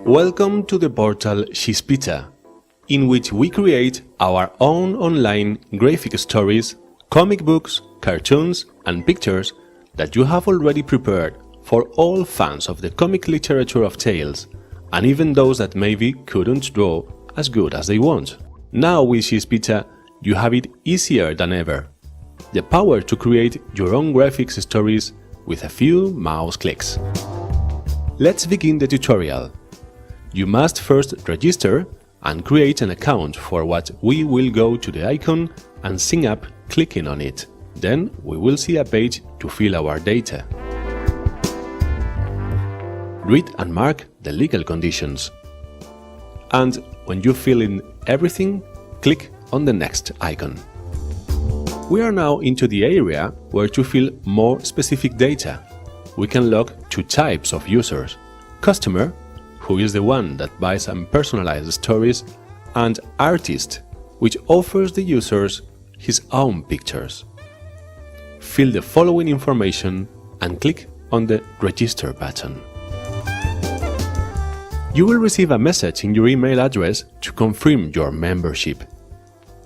Welcome to the portal Xispita, in which we create our own online graphic stories, comic books, cartoons and pictures that you have already prepared for all fans of the comic literature of tales, and even those that maybe couldn't draw as good as they want. Now with Xispita, you have it easier than ever. The power to create your own graphics stories with a few mouse clicks. Let's begin the tutorial. You must first register and create an account, for what we will go to the icon and sign up clicking on it. Then we will see a page to fill our data. Read and mark the legal conditions. And when you fill in everything, click on the next icon. We are now into the area where to fill more specific data. We can log two types of users: customer, who is the one that buys and personalizes stories, and artist, which offers the users his own pictures. Fill the following information and click on the Register button. You will receive a message in your email address to confirm your membership.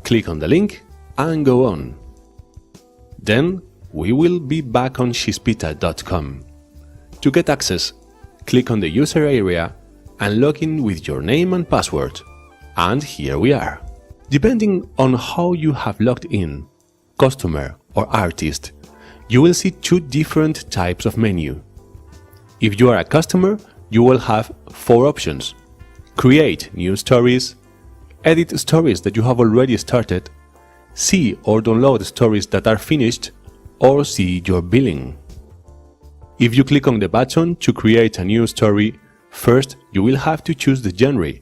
Click on the link and go on. Then we will be back on Xispita.com. To get access, click on the user area and log in with your name and password. And here we are. Depending on how you have logged in, customer or artist, you will see two different types of menu. If you are a customer, you will have four options: create new stories, edit stories that you have already started, see or download stories that are finished, or see your billing. If you click on the button to create a new story, first you will have to choose the genre.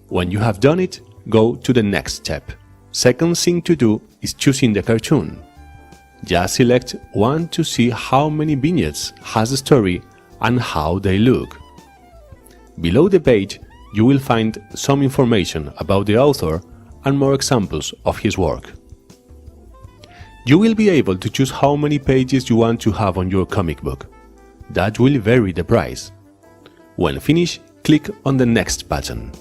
When you have done it, go to the next step. Second thing to do is choosing the cartoon. Just select one to see how many vignettes has the story and how they look. Below the page, you will find some information about the author and more examples of his work. You will be able to choose how many pages you want to have on your comic book. That will vary the price. When finished, click on the Next button.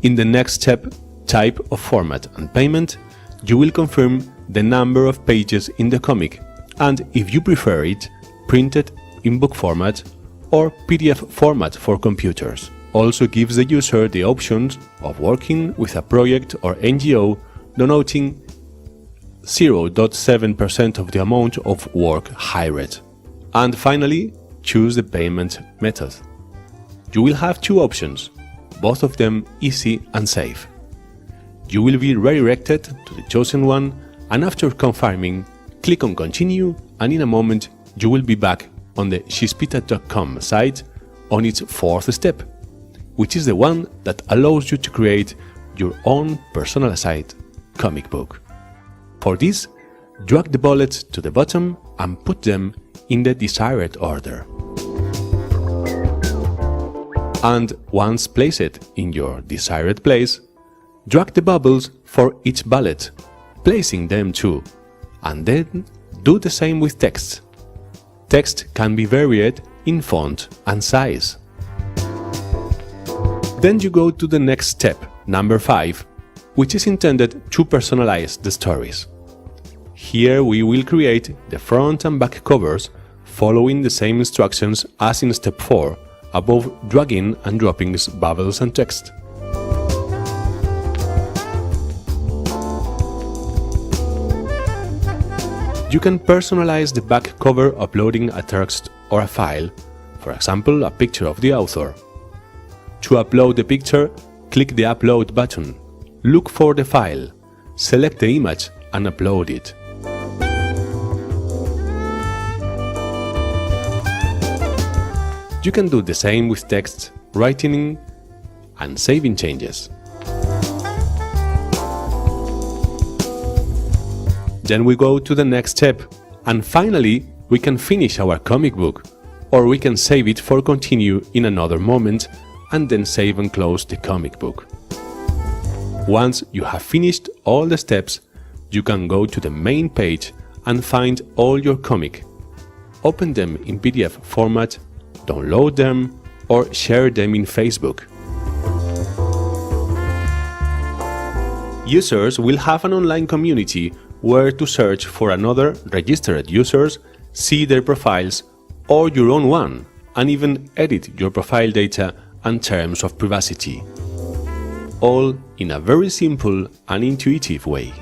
In the next step, type of format and payment, you will confirm the number of pages in the comic, and if you prefer it, printed in book format or PDF format for computers. Also gives the user the options of working with a project or NGO, donating 0.7% of the amount of work hired. And finally, choose the payment method. You will have two options, both of them easy and safe. You will be redirected to the chosen one, and after confirming, click on Continue, and in a moment you will be back on the Xispita.com site on its fourth step, which is the one that allows you to create your own personalized comic book. For this, drag the bullets to the bottom and put them in the desired order. And once placed in your desired place, drag the bubbles for each bullet, placing them too, and then do the same with text. Text can be varied in font and size. Then you go to the next step, number 5, which is intended to personalize the stories. Here we will create the front and back covers following the same instructions as in step 4, above dragging and dropping bubbles and text. You can personalize the back cover uploading a text or a file, for example a picture of the author. To upload the picture, click the Upload button, look for the file, select the image and upload it. You can do the same with text, writing and saving changes. Then we go to the next step, and finally we can finish our comic book, or we can save it for continue in another moment and then save and close the comic book. Once you have finished all the steps, you can go to the main page and find all your comic. Open them in PDF format, download them or share them in Facebook. Users will have an online community where to search for another registered users, see their profiles or your own one, and even edit your profile data and terms of privacy. All in a very simple and intuitive way.